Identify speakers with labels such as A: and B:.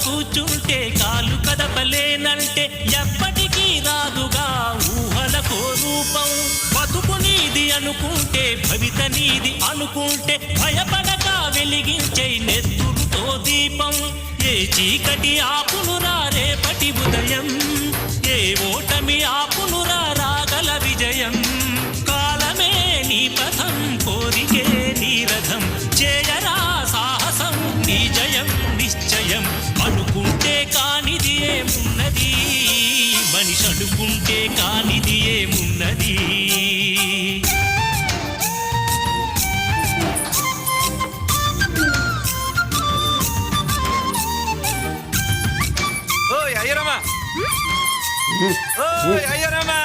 A: కూర్చుంటే కాలు కదపలేనంటే ఎప్పటికీ రాదుగా ఊహలకో రూపం. బతుకు నీది అనుకుంటే భవిత నీది అనుకుంటే భయపడక వెలిగించే నెత్తురుతో దీపం. ఏ చీకటి ఆపునురా రేపటి ఉదయం, ఏ ఓటమి ఆపునురా రాగల విజయం. కాలమే నీ పథం, కోరికే నీ రథం, చేయరా సాహసం నీ జయం నిశ్చయం. అనుకుంటే కానిది ఏమున్నది, మనిషి అనుకుంటే కానిది ఏమున్నది.
B: ఓయ్ అయ్యరమ్మా, ఓయ్ అయ్యరమ్మా.